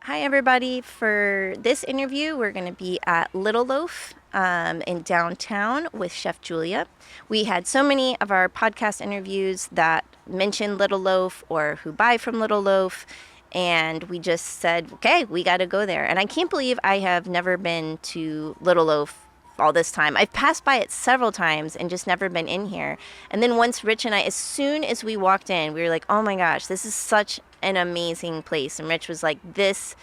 Hi, everybody. For this interview, we're going to be at Little Loaf in downtown with Chef Julia. We had so many of our podcast interviews that mentioned Little Loaf or who buy from Little Loaf, and we just said, okay, we got to go there. And I can't believe I have never been to Little Loaf all this time. I've passed by it several times and just never been in here. And then once Rich and I, as soon as we walked in, we were like, oh my gosh, this is such an amazing place. And Rich was like, this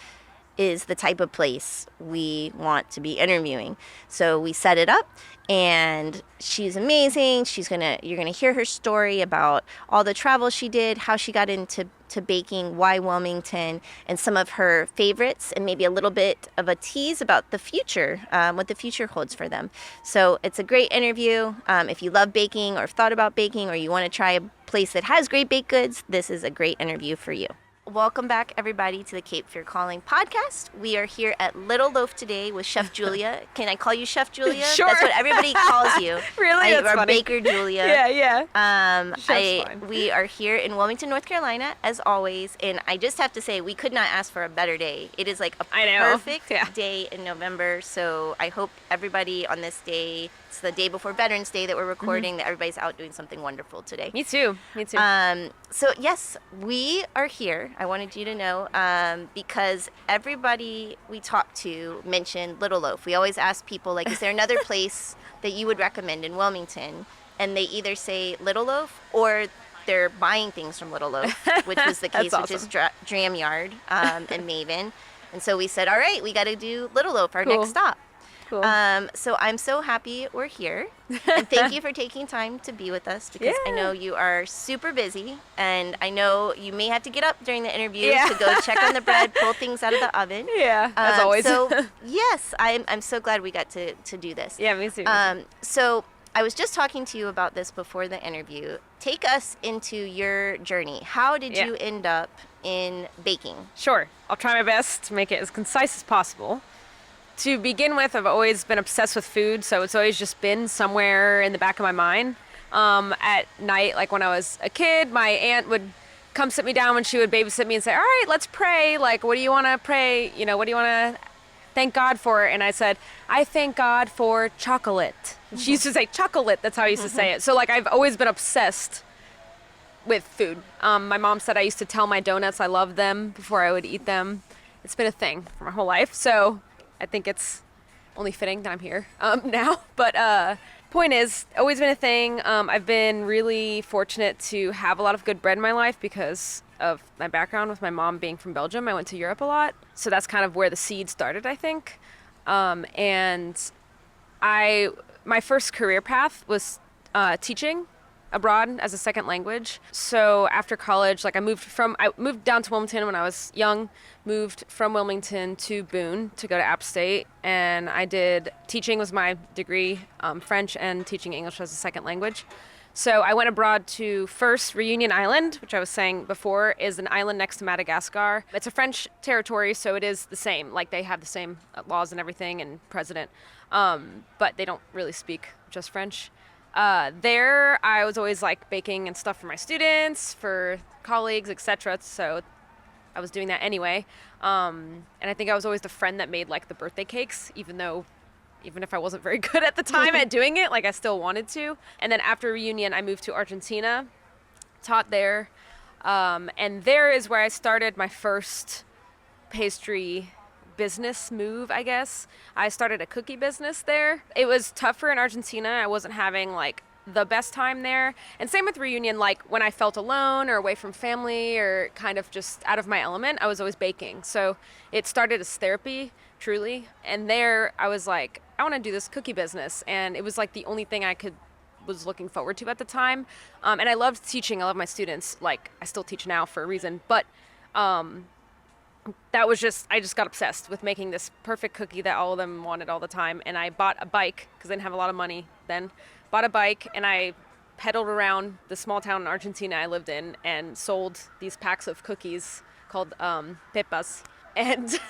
is the type of place we want to be interviewing. So we set it up, and she's amazing. You're gonna hear her story about all the travel she did, how she got into baking, why Wilmington, and some of her favorites, and maybe a little bit of a tease about the future, what the future holds for them. So it's a great interview. If you love baking or have thought about baking, or you want to try a place that has great baked goods, this is a great interview for you. Welcome back, everybody, to the Cape Fear Calling podcast. We are here at Little Loaf today with Chef Julia. Can I call you Chef Julia? Sure. That's what everybody calls you. Really? That's or funny. Baker Julia. Yeah. Chef's fine. We are here in Wilmington, North Carolina, as always, and I just have to say, we could not ask for a better day. It is like a perfect day in November, so I hope everybody on this day, it's the day before Veterans Day that we're recording, that everybody's out doing something wonderful today. Me too. So yes, we are here. I wanted you to know because everybody we talked to mentioned Little Loaf. We always ask people, like, is there another place that you would recommend in Wilmington? And they either say Little Loaf or they're buying things from Little Loaf, which was the case, That's which is Dram Yard and Maven. And so we said, all right, we got to do Little Loaf, our next stop. Cool. So I'm so happy we're here, and thank you for taking time to be with us, because I know you are super busy, and I know you may have to get up during the interview to go check on the bread, pull things out of the oven. Yeah, as always. So yes, I'm so glad we got to do this. Yeah, me too. So I was just talking to you about this before the interview. Take us into your journey. How did you end up in baking? Sure. I'll try my best to make it as concise as possible. To begin with, I've always been obsessed with food, so it's always just been somewhere in the back of my mind. At night, like when I was a kid, my aunt would come sit me down when she would babysit me and say, all right, let's pray. Like, what do you want to pray? You know, what do you want to thank God for? And I said, I thank God for chocolate. She used to say chocolate. That's how I used to say it. So, like, I've always been obsessed with food. My mom said I used to tell my donuts I loved them before I would eat them. It's been a thing for my whole life. So I think it's only fitting that I'm here now. But point is, always been a thing. I've been really fortunate to have a lot of good bread in my life because of my background with my mom being from Belgium. I went to Europe a lot. So that's kind of where the seed started, I think. And my first career path was teaching abroad as a second language. So after college, like I moved down to Wilmington when I was young, moved from Wilmington to Boone to go to App State, and I did teaching was my degree, French and teaching English as a second language. So I went abroad to first Reunion Island, which I was saying before is an island next to Madagascar. It's a French territory, so it is the same. Like they have the same laws and everything and president, but they don't really speak just French. There, I was always like baking and stuff for my students, for colleagues, etc. So I was doing that anyway. And I think I was always the friend that made like the birthday cakes, even if I wasn't very good at the time at doing it, like I still wanted to. And then after Reunion, I moved to Argentina, taught there. And there is where I started my first pastry business move, I guess. I started a cookie business there. It was tougher in Argentina. I wasn't having like the best time there. And same with Reunion, like when I felt alone or away from family or kind of just out of my element, I was always baking. So it started as therapy, truly. And there I was like, I want to do this cookie business. And it was like the only thing I was looking forward to at the time. And I loved teaching. I love my students. Like I still teach now for a reason, but I just got obsessed with making this perfect cookie that all of them wanted all the time. And I bought a bike because I didn't have a lot of money then. Bought a bike and I pedaled around the small town in Argentina I lived in and sold these packs of cookies called pepas. And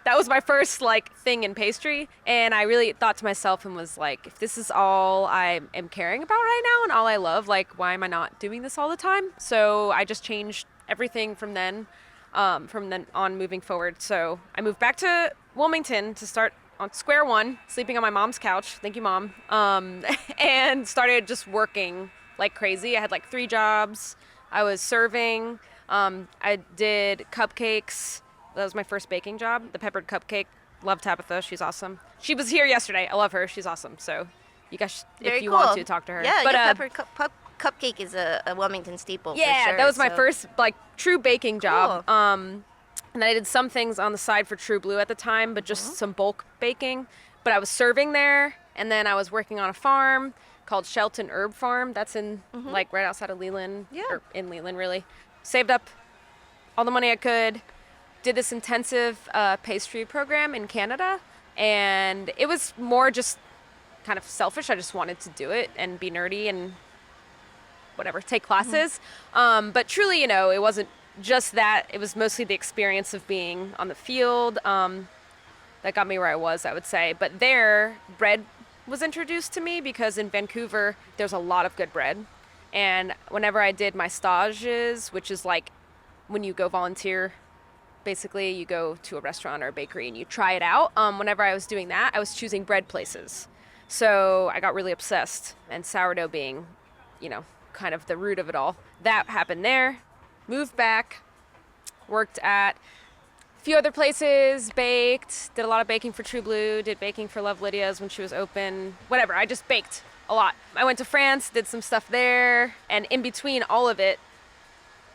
that was my first like thing in pastry. And I really thought to myself and was like, if this is all I am caring about right now and all I love, like, why am I not doing this all the time? So I just changed everything from then. from then on moving forward. So I moved back to Wilmington to start on square one, sleeping on my mom's couch. Thank you, Mom. And started just working like crazy. I had like 3 jobs. I was serving. I did cupcakes. That was my first baking job, the peppered cupcake. Love Tabitha. She's awesome. She was here yesterday. I love her. She's awesome. So you guys, Very if you cool. want to, talk to her. Yeah, but, peppered cupcake is a Wilmington staple. Yeah, for sure, that was my so. first like true baking job. Cool. And I did some things on the side for True Blue at the time, but just some bulk baking. But I was serving there, and then I was working on a farm called Shelton Herb Farm. That's in like right outside of Leland, or in Leland really. Saved up all the money I could, did this intensive pastry program in Canada, and it was more just kind of selfish. I just wanted to do it and be nerdy and whatever, take classes. But truly, it wasn't just that. It was mostly the experience of being on the field that got me where I was, I would say. But there, bread was introduced to me because in Vancouver, there's a lot of good bread. And whenever I did my stages, which is like when you go volunteer, basically you go to a restaurant or a bakery and you try it out. Whenever I was doing that, I was choosing bread places. So I got really obsessed, and sourdough being, kind of the root of it all. That happened there. Moved back, worked at a few other places, baked, did a lot of baking for True Blue, did baking for Love Lydia's when she was open, whatever. I just baked a lot. I went to France, did some stuff there, and in between all of it,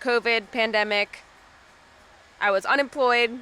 COVID, pandemic, I was unemployed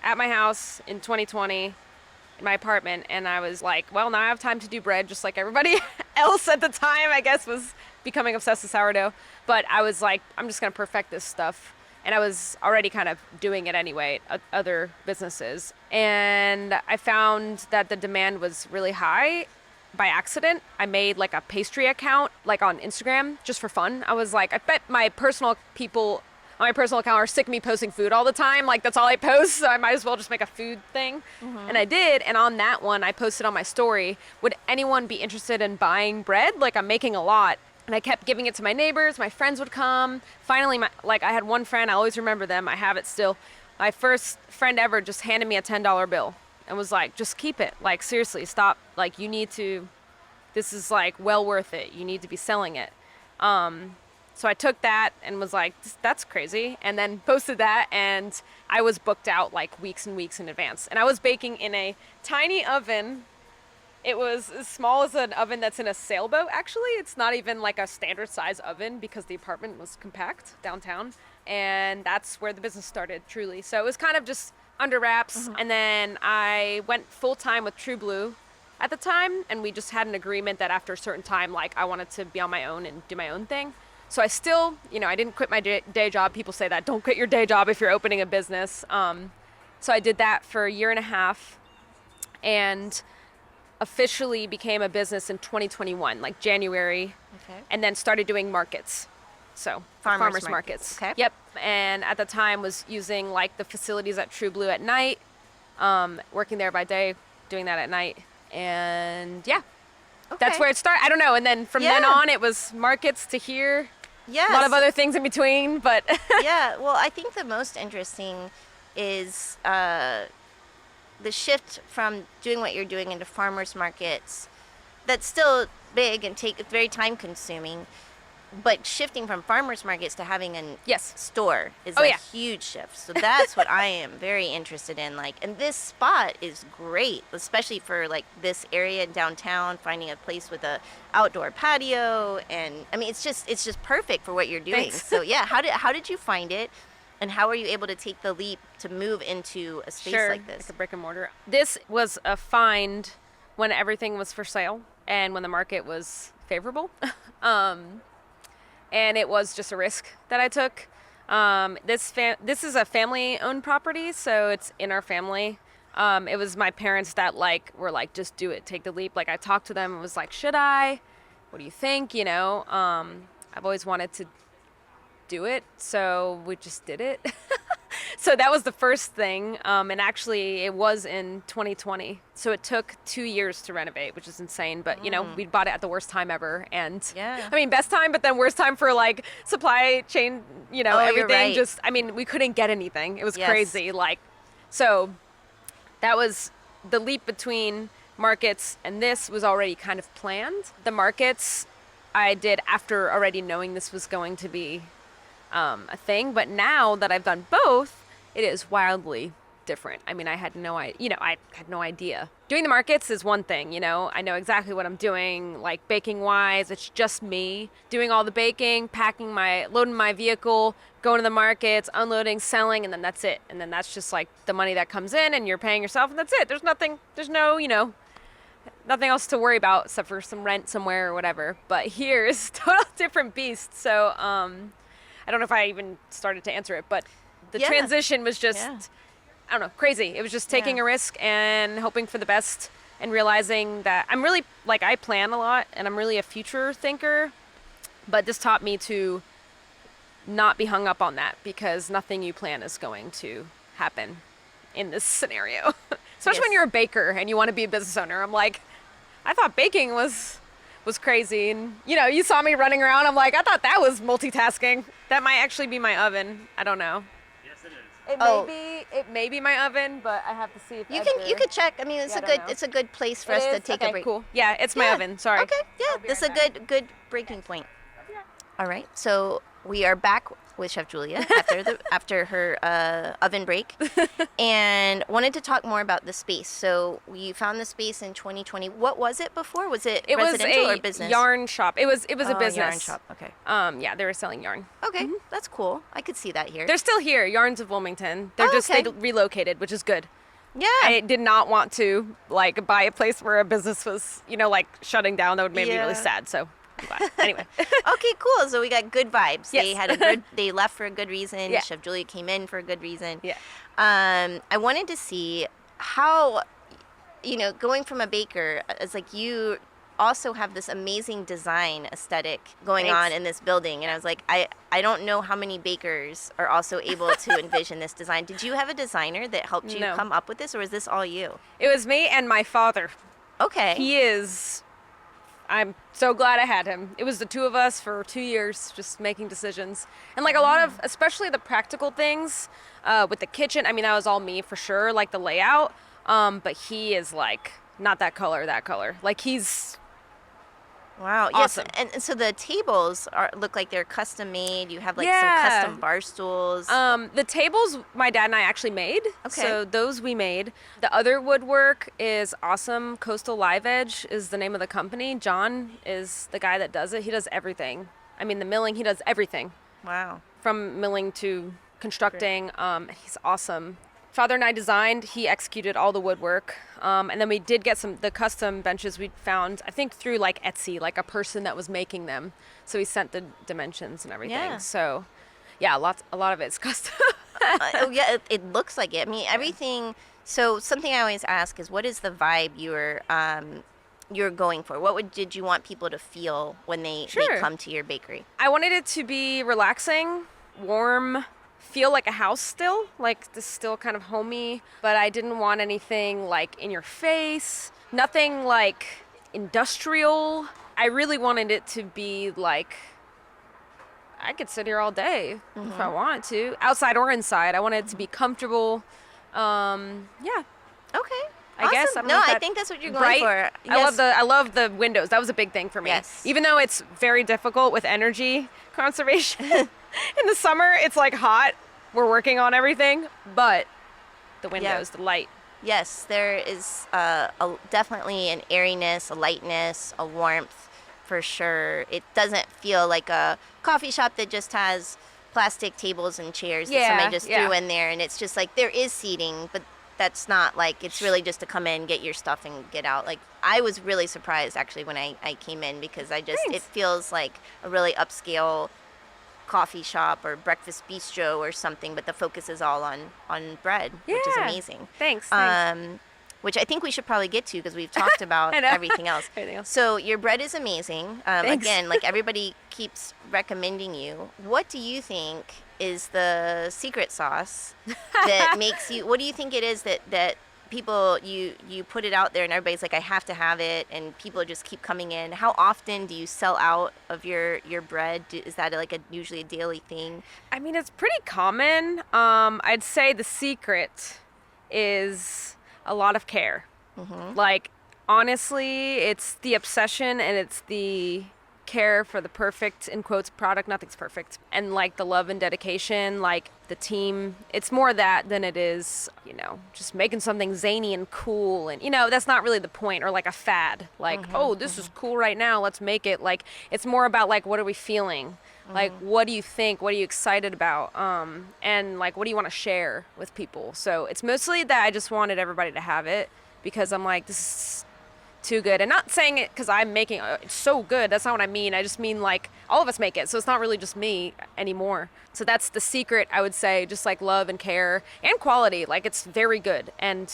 at my house in 2020 in my apartment, and I was like, well, now I have time to do bread just like everybody else at the time, I guess, was becoming obsessed with sourdough. But I was like, I'm just going to perfect this stuff. And I was already kind of doing it anyway at other businesses. And I found that the demand was really high by accident. I made like a pastry account, like on Instagram, just for fun. I was like, I bet my personal people on my personal account are sick of me posting food all the time. Like, that's all I post, so I might as well just make a food thing. And I did, and on that one, I posted on my story, would anyone be interested in buying bread? Like, I'm making a lot. And I kept giving it to my neighbors. My friends would come. Finally, I had one friend. I always remember them. I have it still. My first friend ever just handed me a $10 bill and was like, just keep it. Like, seriously, stop. Like, you need to, this is, like, well worth it. You need to be selling it. So I took that and was like, that's crazy. And then posted that, and I was booked out, like, weeks and weeks in advance. And I was baking in a tiny oven. It was as small as an oven that's in a sailboat, actually. It's not even like a standard size oven because the apartment was compact downtown. And that's where the business started, truly. So it was kind of just under wraps. And then I went full-time with True Blue at the time. And we just had an agreement that after a certain time, like, I wanted to be on my own and do my own thing. So I still, I didn't quit my day job. People say that, don't quit your day job if you're opening a business. So I did that for a year and a half. And officially became a business in 2021, like January, and then started doing markets. So farmers markets. Okay. Yep. And at the time was using like the facilities at True Blue at night, working there by day, doing that at night. And that's where it started. I don't know. And then from then on, it was markets to here. Yes. A lot of other things in between, but Yeah. Well, I think the most interesting is the shift from doing what you're doing into farmers markets. That's still big and very time consuming, but shifting from farmers markets to having a store is a huge shift. So that's what I am very interested in. Like, and this spot is great, especially for like this area downtown, finding a place with a outdoor patio. And I mean, it's just perfect for what you're doing. Thanks. So yeah, how did you find it? And how were you able to take the leap to move into a space like this? Like a brick and mortar. This was a find when everything was for sale and when the market was favorable. And it was just a risk that I took. This is a family-owned property, so it's in our family. It was my parents that were like, just do it, take the leap. Like, I talked to them and was like, should I? What do you think? I've always wanted to do it, so we just did it. So that was the first thing, and actually it was in 2020. So it took 2 years to renovate, which is insane. But you know, we bought it at the worst time ever, and Yeah. I mean, best time, but then worst time for like supply chain. You know, Oh, you're everything. right. Just, I mean, we couldn't get anything. It was Yes. crazy. Like, so that was the leap between markets, and this was already kind of planned. The markets I did after already knowing this was going to be a thing, but now that I've done both, it is wildly different. I mean, I had no idea. Doing the markets is one thing, you know. I know exactly what I'm doing, like baking wise. It's just me doing all the baking, loading my vehicle, going to the markets, unloading, selling, and then that's it. And then that's just like the money that comes in, and you're paying yourself, and that's it. There's no, you know, nothing else to worry about except for some rent somewhere or whatever. But here is a total different beast. So I don't know if I even started to answer it, but the Yeah. transition was just, Yeah. I don't know, crazy. It was just taking Yeah. a risk and hoping for the best and realizing that I'm really, like, I plan a lot and I'm really a future thinker, but this taught me to not be hung up on that because nothing you plan is going to happen in this scenario. Especially when Yes. you're a baker and you want to be a business owner. I'm like, I thought baking was crazy, and you know, you saw me running around. I'm like, I thought that was multitasking. That might actually be my oven. I don't know. Yes, it is. It may be my oven, but I have to see if You could check. I mean, Yeah, I don't know. it's a good place for us to take a break. Cool. Yeah, it's my Yeah. oven. Sorry. Okay, yeah, this is a good breaking point. All right, so we are back with Chef Julia after her oven break, and wanted to talk more about the space. So you found the space in 2020. What was it before? Was it residential was a or business? yarn shop. It was a Oh, business. yarn shop. Okay. Yeah, they were selling yarn. Okay, that's cool. I could see that here. They're still here. Yarns of Wilmington. They're Oh, just okay. they relocated, which is good. yeah. I did not want to like buy a place where a business was, you know, like shutting down. That would make me really Yeah. sad. So I'm glad. Anyway. Okay, cool. So we got good vibes. Yes. They had a good. They left for a good reason. Yeah. Chef Julia came in for a good reason. Yeah. I wanted to see how, you know, going from a baker, it's like you also have this amazing design aesthetic going Thanks. on in this building, and I was like, I don't know how many bakers are also able to envision this design. Did you have a designer that helped you No. come up with this, or is this all you? It was me and my father. Okay. I'm so glad I had him. It was the two of us for 2 years just making decisions. And like a lot of, especially the practical things with the kitchen, I mean, that was all me for sure, like the layout. But he is like, not that color, that color. Like he's Wow. Awesome. Yes. And so the tables look like they're custom made. You have like Yeah. some custom bar stools. The tables my dad and I actually made. Okay. So those we made. The other woodwork is awesome. Coastal Live Edge is the name of the company. John is the guy that does it. He does everything. I mean, the milling, he does everything Wow. from milling to constructing. He's awesome. Father and I designed, he executed all the woodwork. And then we did get the custom benches we found, I think through like Etsy, like a person that was making them. So he sent the dimensions and everything. Yeah. So yeah, a lot of it's custom. Oh yeah, it looks like it. I mean, everything. So something I always ask is, what is the vibe you're going for? Did you want people to feel when they Sure. come to your bakery? I wanted it to be relaxing, warm, feel like a house still, like this still kind of homey, but I didn't want anything like in your face, nothing like industrial. I really wanted it to be like, I could sit here all day if I wanted to, outside or inside. I wanted it to be comfortable. Yeah. Okay. I guess. Awesome. I don't know No, if I that- think that's what you're going Right? for. I love the windows. That was a big thing for me. Yes. Even though it's very difficult with energy conservation. In the summer, it's like hot. We're working on everything, but the windows, the light. Yes, there is definitely an airiness, a lightness, a warmth, for sure. It doesn't feel like a coffee shop that just has plastic tables and chairs that Yeah, somebody just yeah. threw in there, and it's just like there is seating, but that's not like, it's really just to come in, get your stuff, and get out. Like, I was really surprised actually when I came in, because it Thanks. feels like a really upscale coffee shop or breakfast bistro or something, but the focus is all on bread, which is Yeah. amazing. Thanks. Which I think we should probably get to, because we've talked about I know. everything else. Everything else. So your bread is amazing. Thanks. Again, like everybody keeps recommending you. What do you think is the secret sauce that makes you, what do you think it is that people, you put it out there and everybody's like, I have to have it, and people just keep coming in? How often do you sell out of your bread? Is that like usually a daily thing? I mean, it's pretty common. I'd say the secret is a lot of care. Like, honestly, it's the obsession and it's the care for the perfect, in quotes, product. Nothing's perfect. And like the love and dedication, like the team, it's more that than it is, just making something zany and cool. And, that's not really the point, or like a fad. Like, oh, this is cool right now, let's make it. Like, it's more about like, what are we feeling? Like, what do you think? What are you excited about? And like, what do you want to share with people? So it's mostly that I just wanted everybody to have it, because I'm like, this is too good. And not saying it because I'm making it's so good. That's not what I mean. I just mean like all of us make it. So it's not really just me anymore. So that's the secret, I would say, just like love and care and quality. Like, it's very good. And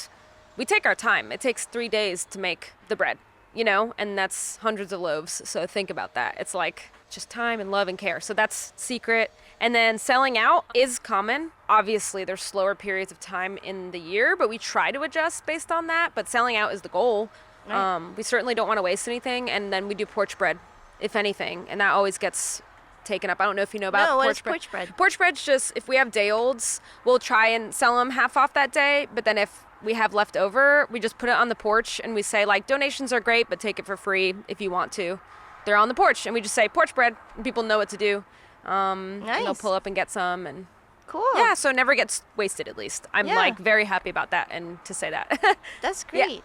we take our time. It takes 3 days to make the bread, and that's hundreds of loaves. So think about that. It's like just time and love and care. So that's secret. And then selling out is common. Obviously, there's slower periods of time in the year, but we try to adjust based on that. But selling out is the goal. Right. We certainly don't want to waste anything. And then we do porch bread, if anything. And that always gets taken up. I don't know if you know about porch bread. Porch bread? Porch bread's just, if we have day olds, we'll try and sell them half off that day. But then if we have left over, we just put it on the porch and we say, like, donations are great, but take it for free if you want to. They're on the porch. And we just say porch bread, and people know what to do. Nice. And they'll pull up and get some. And cool. Yeah, so it never gets wasted, at least. I'm like very happy about that, and to say that. That's great. Yeah.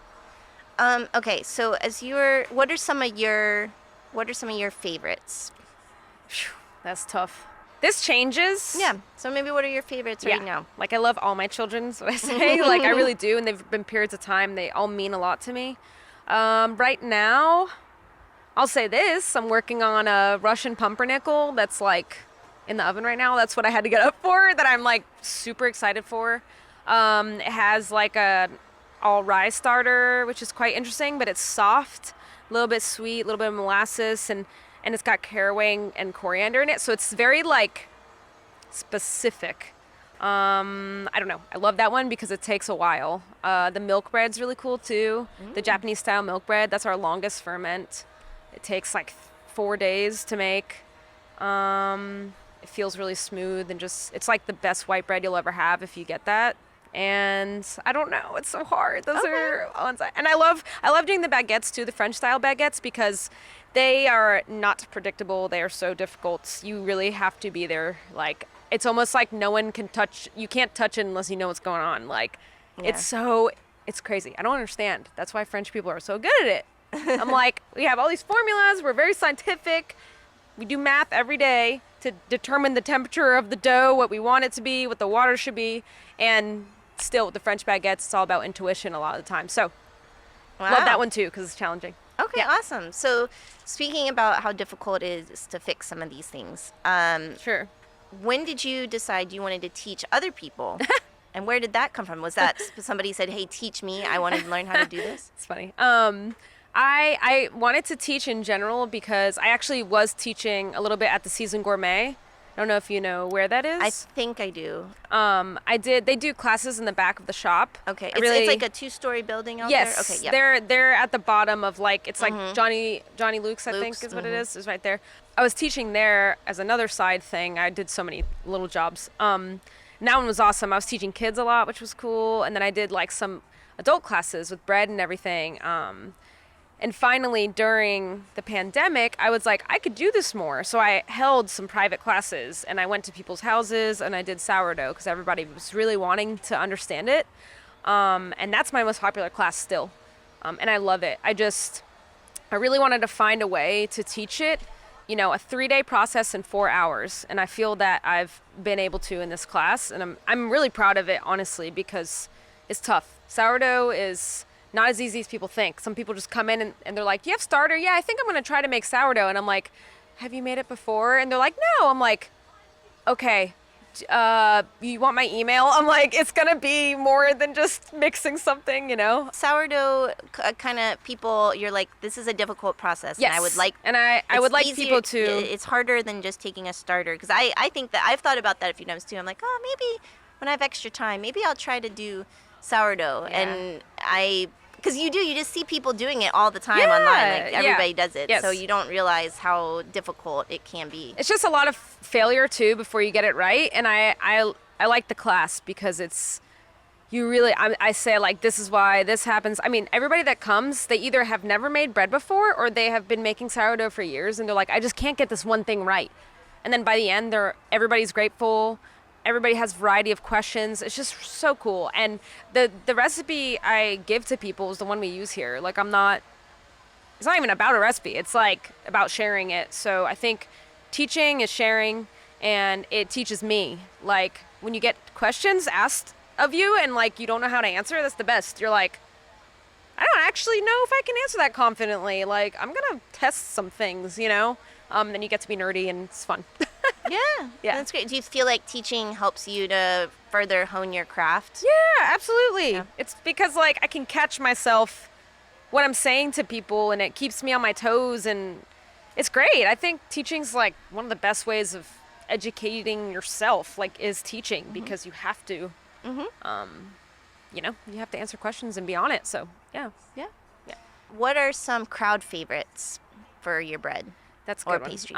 Okay, so what are some of your favorites? Whew, that's tough. This changes. Yeah. So maybe what are your favorites right now? Like, I love all my children's, what I say. Like, I really do, and they've been periods of time. They all mean a lot to me. Right now, I'll say this. I'm working on a Russian pumpernickel that's like in the oven right now. That's what I had to get up for, that I'm like super excited for. It has like a all rye starter, which is quite interesting, but it's soft, a little bit sweet, a little bit of molasses, and it's got caraway and coriander in it. So it's very like specific. I don't know. I love that one because it takes a while. The milk bread's really cool too. The Japanese style milk bread, that's our longest ferment. It takes like 4 days to make. It feels really smooth, and just, it's like the best white bread you'll ever have if you get that. And I don't know, it's so hard. Those are ones. And I love doing the baguettes too, the French style baguettes, because they are not predictable. They are so difficult. You really have to be there. Like, it's almost like no one can touch. You can't touch it unless you know what's going on. Like, it's crazy. I don't understand. That's why French people are so good at it. I'm like, we have all these formulas. We're very scientific. We do math every day to determine the temperature of the dough, what we want it to be, what the water should be. And still, with the French baguettes, it's all about intuition a lot of the time. So, love that one too, because it's challenging. Okay, awesome. So, speaking about how difficult it is to fix some of these things, sure. When did you decide you wanted to teach other people? And where did that come from? Was that somebody said, hey, teach me, I want to learn how to do this? It's funny. I wanted to teach in general because I actually was teaching a little bit at the Seasoned Gourmet. I don't know if you know where that is. I think I do. I did. They do classes in the back of the shop. Okay. It's like a 2-story building out there? Yes. Okay, yep. They're at the bottom of, like, it's like Johnny Luke's, I think is what it is right there. I was teaching there as another side thing. I did so many little jobs. And that one was awesome. I was teaching kids a lot, which was cool. And then I did like some adult classes with bread and everything. And finally, during the pandemic, I was like, I could do this more. So I held some private classes, and I went to people's houses, and I did sourdough because everybody was really wanting to understand it. And that's my most popular class still. And I love it. I really wanted to find a way to teach it, a 3-day process in 4 hours. And I feel that I've been able to in this class. And I'm really proud of it, honestly, because it's tough. Sourdough is not as easy as people think. Some people just come in and they're like, do you have starter? Yeah, I think I'm going to try to make sourdough. And I'm like, have you made it before? And they're like, no. I'm like, okay, you want my email? I'm like, it's gonna be more than just mixing something, you know? Sourdough kind of people, you're like, this is a difficult process. Yes. And I would like, and I would like easier, people to. It's harder than just taking a starter. Because I think that I've thought about that a few times too. I'm like, oh, maybe when I have extra time, maybe I'll try to do sourdough. Yeah. And because you just see people doing it all the time online. Like everybody does it. Yes. So you don't realize how difficult it can be. It's just a lot of failure too before you get it right. And I like the class because it's, you really, I say like, this is why this happens. I mean, everybody that comes, they either have never made bread before or they have been making sourdough for years and they're like, I just can't get this one thing right. And then by the end, everybody's grateful. Everybody has variety of questions. It's just so cool. And the recipe I give to people is the one we use here. Like it's not even about a recipe. It's like about sharing it. So I think teaching is sharing, and it teaches me. Like when you get questions asked of you and like you don't know how to answer, that's the best. You're like, I don't actually know if I can answer that confidently. Like I'm gonna test some things, you know? Then you get to be nerdy and it's fun. Yeah, that's great. Do you feel like teaching helps you to further hone your craft? Yeah, absolutely. Yeah. It's because like I can catch myself what I'm saying to people and it keeps me on my toes and it's great. I think teaching's like one of the best ways of educating yourself, like is teaching because you have to, you know, you have to answer questions and be on it. So yeah. What are some crowd favorites for your bread? That's or good pastries.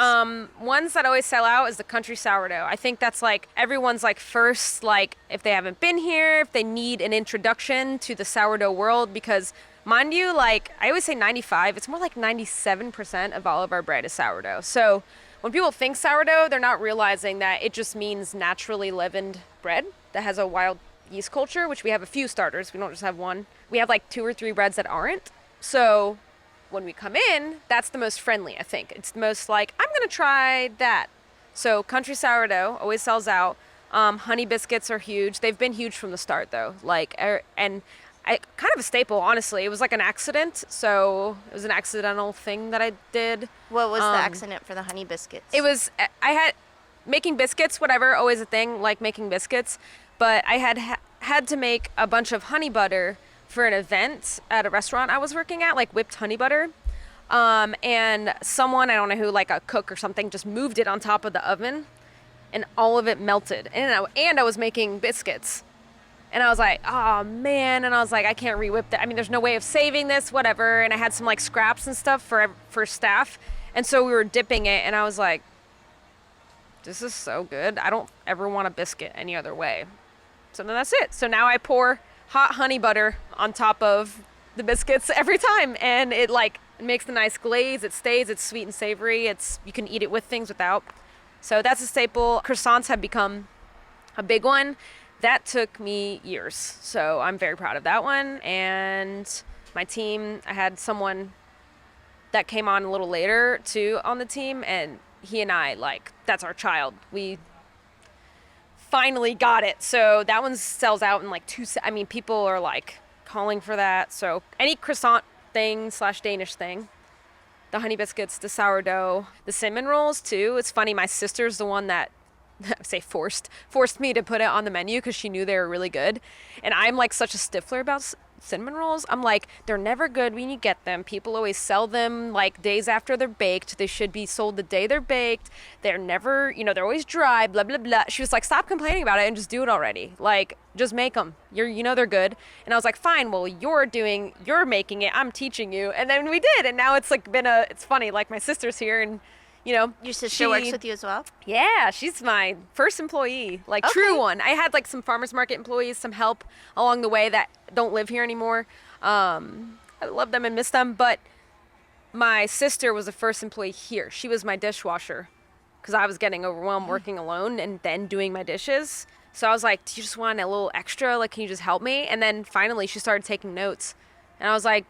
Ones that always sell out is the country sourdough. I think that's like everyone's like first, like if they haven't been here, if they need an introduction to the sourdough world, because mind you, like I always say 95, it's more like 97% of all of our bread is sourdough. So when people think sourdough, they're not realizing that it just means naturally leavened bread that has a wild yeast culture, which we have a few starters. We don't just have one. We have like 2 or 3 breads that aren't. So when we come in, that's the most friendly, I think. It's the most like, I'm going to try that. So country sourdough always sells out. Honey biscuits are huge. They've been huge from the start, though. Like, and I kind of a staple, honestly. It was like an accident. So it was an accidental thing that I did. What was the accident for the honey biscuits? It was, I had, making biscuits, whatever, always a thing, like making biscuits. But I had to make a bunch of honey butter for an event at a restaurant I was working at, like whipped honey butter. And someone, I don't know who, like a cook or something, just moved it on top of the oven and all of it melted. And I was making biscuits. And I was like, oh man. And I was like, I can't re-whip that. I mean, there's no way of saving this, whatever. And I had some like scraps and stuff for staff. And so we were dipping it and I was like, this is so good. I don't ever want a biscuit any other way. So then that's it. So now I pour hot honey butter on top of the biscuits every time, and it makes the nice glaze. It stays. It's sweet and savory. You can eat it with things, without. So that's a staple. Croissants have become a big one. That took me years, so I'm very proud of that one. And my team, I had someone that came on a little later too on the team, and he and I, like, that's our child. We finally got it. So that one sells out in like people are like calling for that. So any croissant thing / Danish thing, the honey biscuits, the sourdough, the cinnamon rolls too. It's funny, my sister's the one that forced me to put it on the menu because she knew they were really good. And I'm like such a stickler about cinnamon rolls. I'm like, they're never good when you get them. People always sell them like days after they're baked. They should be sold the day they're baked. They're never, they're always dry, blah, blah, blah. She was like, stop complaining about it and just do it already. Like, just make them. They're good. And I was like, fine, well, you're making it. I'm teaching you. And then we did. And now it's like it's funny. Like my sister's here and your sister works with you as well? Yeah, she's my first employee, like true one. I had like some farmers market employees, some help along the way that don't live here anymore. I love them and miss them, but my sister was the first employee here. She was my dishwasher because I was getting overwhelmed working alone and then doing my dishes. So I was like, do you just want a little extra? Like, can you just help me? And then finally she started taking notes and I was like,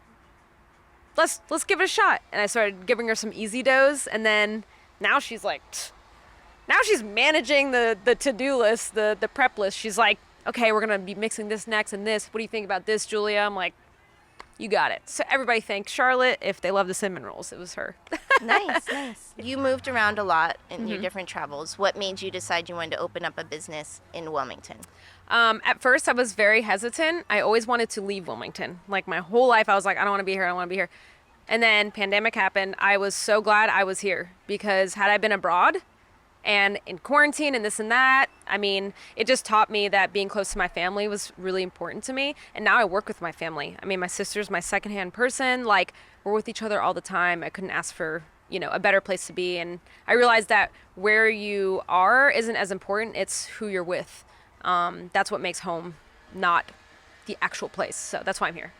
let's give it a shot. And I started giving her some easy doughs. And then now she's like, now she's managing the to-do list, the prep list. She's like, okay, we're going to be mixing this next and this. What do you think about this, Julia? I'm like, you got it. So everybody thanked Charlotte if they love the cinnamon rolls. It was her. Nice, nice. You moved around a lot in your different travels. What made you decide you wanted to open up a business in Wilmington? At first, I was very hesitant. I always wanted to leave Wilmington. Like my whole life, I was like, I don't want to be here. I don't want to be here. And then pandemic happened. I was so glad I was here because had I been abroad and in quarantine and this and that, I mean, it just taught me that being close to my family was really important to me. And now I work with my family. I mean, my sister's my secondhand person. Like, we're with each other all the time. I couldn't ask for, a better place to be. And I realized that where you are isn't as important. It's who you're with. That's what makes home, not the actual place. So that's why I'm here.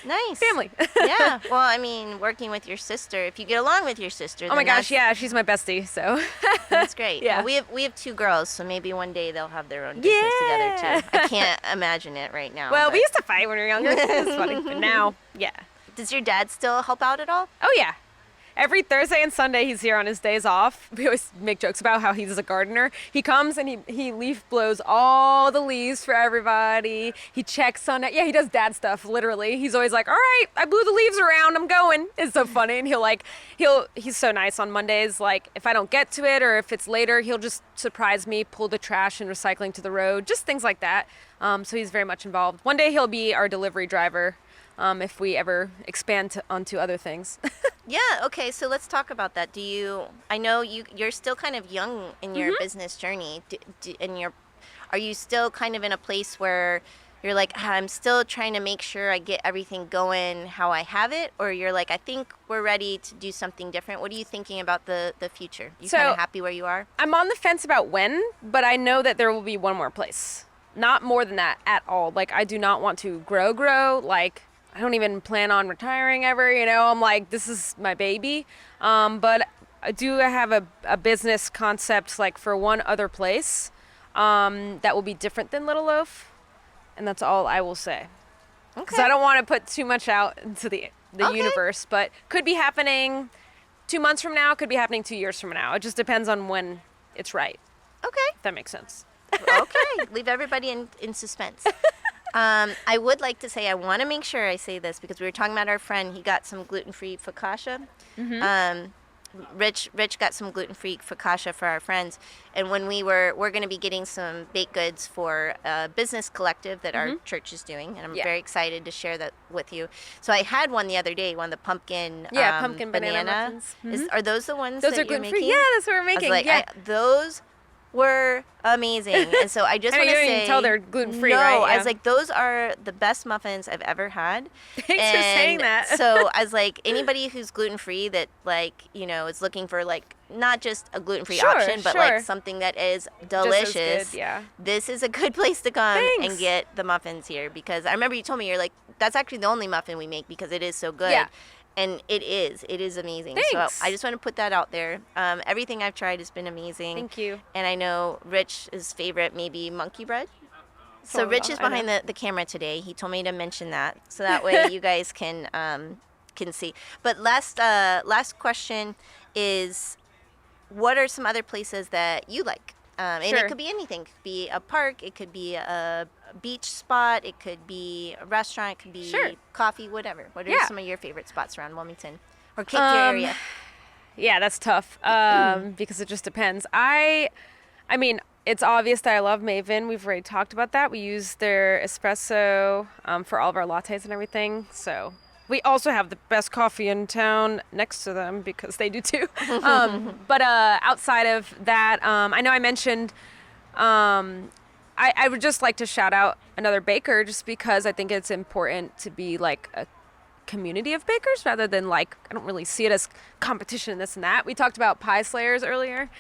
Nice. Family. Yeah. Well, I mean, working with your sister, if you get along with your sister, Oh my gosh, yeah, she's my bestie, so. That's great. Yeah. Well, we have 2 girls, so maybe one day they'll have their own business together too. I can't imagine it right now. Well, but- we used to fight when we were younger. It's funny, but now, yeah. Does your dad still help out at all? Oh yeah. Every Thursday and Sunday he's here on his days off. We always make jokes about how he's a gardener. He comes and he leaf blows all the leaves for everybody. He checks on it. Yeah, he does dad stuff, literally. He's always like, all right, I blew the leaves around, I'm going. It's so funny. And he's so nice on Mondays. Like if I don't get to it or if it's later, he'll just surprise me, pull the trash and recycling to the road, just things like that. So he's very much involved. One day he'll be our delivery driver. If we ever expand onto other things. Yeah, okay, so let's talk about that. I know you're still kind of young in your business journey, are you still kind of in a place where you're like, I'm still trying to make sure I get everything going how I have it, or you're like, I think we're ready to do something different? What are you thinking about the future? You kind of happy where you are? I'm on the fence about when, but I know that there will be one more place. Not more than that at all. Like, I do not want to grow, like... I don't even plan on retiring ever, I'm like, this is my baby. But I do have a business concept like for one other place that will be different than Little Loaf. And that's all I will say. Okay. Because I don't want to put too much out into the universe, but could be happening 2 months from now, could be happening 2 years from now. It just depends on when it's right. Okay. If that makes sense. Okay. Leave everybody in suspense. I would like to say, I want to make sure I say this because we were talking about our friend. He got some gluten-free focaccia. Rich got some gluten-free focaccia for our friends. And when we're going to be getting some baked goods for a business collective that our church is doing. And I'm very excited to share that with you. So I had one the other day, the pumpkin pumpkin banana muffins. Are those the ones those that are you're gluten-free? making? Yeah, that's what we're making. I was like, those were amazing. And so I just want to say, you don't even tell they're gluten-free, no, right? I was like, those are the best muffins I've ever had. Thanks for saying that. So I was like, anybody who's gluten-free that is looking for not just a gluten-free option, but something that is delicious. Just as good, yeah. This is a good place to come Thanks. and get the muffins here, because I remember you told me, you're like, that's actually the only muffin we make because it is so good. Yeah. And it is amazing. Thanks. So I just want to put that out there. Everything I've tried has been amazing. Thank you. And I know Rich's favorite maybe monkey bread. So Oh, Rich is behind the camera today. He told me to mention that, so that way you guys can see. But last question is, what are some other places that you like? And Sure. it could be anything. It could be a park. It could be a beach spot. It could be a restaurant. It could be coffee, whatever. What are some of your favorite spots around Wilmington or Cape Fear area? Yeah, that's tough because it just depends. I mean, it's obvious that I love Maven. We've already talked about that. We use their espresso for all of our lattes and everything. So we also have the best coffee in town next to them because they do too. But outside of that, I know I mentioned I would just like to shout out another baker just because I think it's important to be like a community of bakers rather than I don't really see it as competition and this and that. We talked about pie slayers earlier.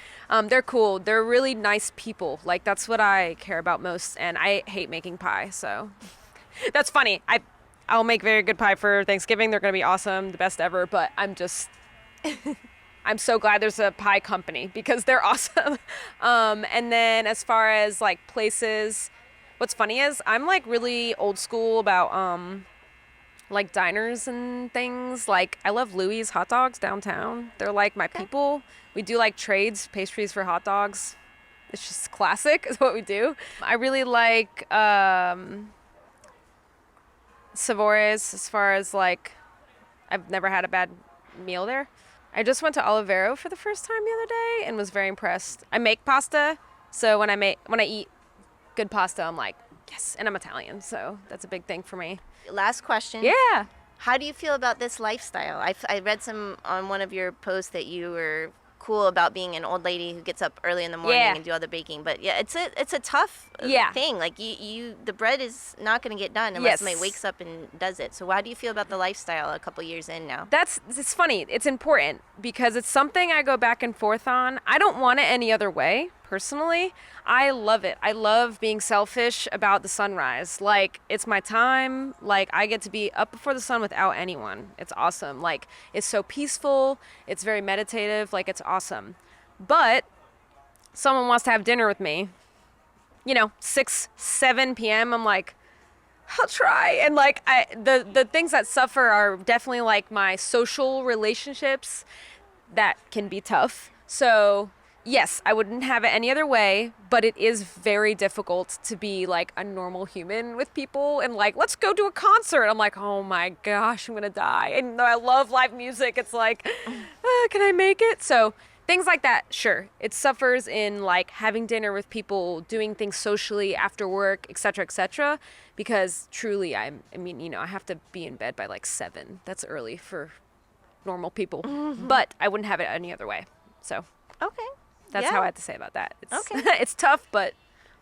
They're cool. They're really nice people. That's what I care about most, and I hate making pie, so that's funny. I'll make very good pie for Thanksgiving. They're going to be awesome, the best ever, but I'm so glad there's a pie company because they're awesome. And then as far as places, what's funny is I'm really old school about diners and things. I love Louie's hot dogs downtown. They're my people. We do trades, pastries for hot dogs. It's just classic is what we do. I really like Savore's as far as I've never had a bad meal there. I just went to Olivero for the first time the other day and was very impressed. I make pasta, so when I eat good pasta, I'm like, yes, and I'm Italian, so that's a big thing for me. Last question. Yeah. How do you feel about this lifestyle? I read some on one of your posts that you were cool about being an old lady who gets up early in the morning and do all the baking. But yeah, it's a tough thing. Like you the bread is not going to get done unless somebody wakes up and does it. So how do you feel about the lifestyle a couple years in now? It's funny. It's important because it's something I go back and forth on. I don't want it any other way. Personally, I love it. I love being selfish about the sunrise. Like, it's my time. Like, I get to be up before the sun without anyone. It's awesome. Like, it's so peaceful. It's very meditative. Like, it's awesome. But someone wants to have dinner with me, 6, 7 p.m. I'm like, I'll try. And like, the things that suffer are definitely like my social relationships that can be tough. So yes, I wouldn't have it any other way, but it is very difficult to be like a normal human with people and like, let's go to a concert. I'm like, oh my gosh, I'm gonna die. And though I love live music, it's like, can I make it? So things like that, sure. It suffers in like having dinner with people, doing things socially after work, etc., because truly I have to be in bed by like 7. That's early for normal people, but I wouldn't have it any other way. So okay. That's how I have to say about that. It's tough, but...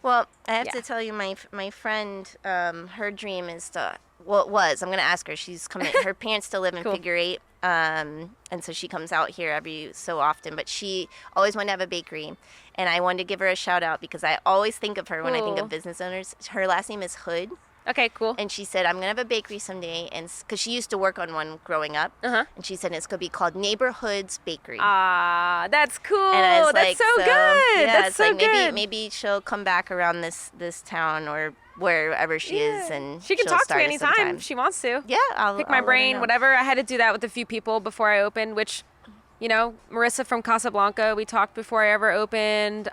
Well, I have to tell you, my friend, her dream is to... Well, it was. I'm going to ask her. She's coming... Her parents still live in Figure 8, and so she comes out here every so often. But she always wanted to have a bakery, and I wanted to give her a shout-out because I always think of her when I think of business owners. Her last name is Hood. Okay, cool. And she said, I'm going to have a bakery someday, and because she used to work on one growing up. And she said, it's going to be called Neighborhood's Bakery. Ah, that's cool. And I was that's so good. Yeah, that's it's so like good. Maybe she'll come back around this town or wherever she is, and she can she'll talk to me start us sometime. anytime if she wants to. Yeah, I'll pick my let her brain, know. whatever. I had to do that with a few people before I opened, which, Marissa from Casablanca, we talked before I ever opened.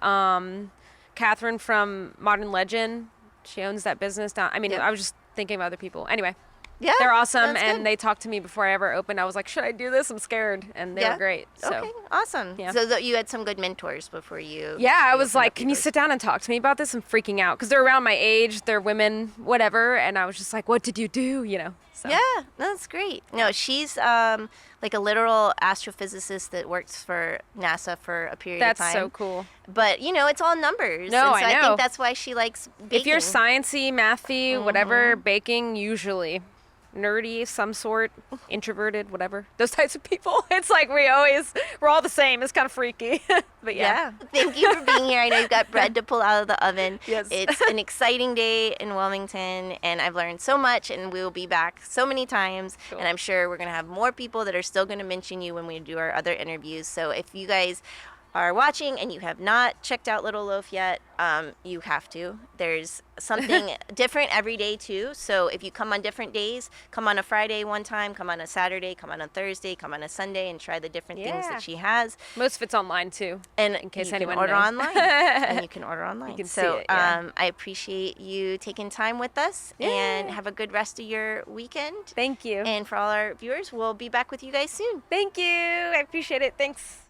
Catherine from Modern Legend, she owns that business down. I was just thinking of other people. Anyway, they're awesome, and they talked to me before I ever opened. I was like, should I do this? I'm scared, and they were great. So. Okay, awesome. Yeah. So you had some good mentors before you. Yeah, I was like, can you sit down and talk to me about this? I'm freaking out because they're around my age, they're women, whatever, and I was just like, what did you do? So. Yeah, that's great. No, she's like a literal astrophysicist that works for NASA for a period of time. That's so cool. But, it's all numbers. No, and so I know. I think that's why she likes baking. If you're sciencey, mathy, whatever, baking, usually nerdy, some sort, introverted, whatever, those types of people. It's like we're all the same. It's kind of freaky. But yeah. Thank you for being here. I know you've got bread to pull out of the oven. Yes. It's an exciting day in Wilmington, and I've learned so much, and we will be back so many times. Cool. And I'm sure we're going to have more people that are still going to mention you when we do our other interviews. So if you guys are watching and you have not checked out Little Loaf yet, you have to. There's something different every day too. So if you come on different days, come on a Friday one time, come on a Saturday, come on a Thursday, come on a Sunday, and try the different things that she has. Most of it's online too. And in case you anyone can order knows. online. And you can order online. You can so see it, yeah. I appreciate you taking time with us, and have a good rest of your weekend. Thank you. And for all our viewers, we'll be back with you guys soon. Thank you. I appreciate it. Thanks.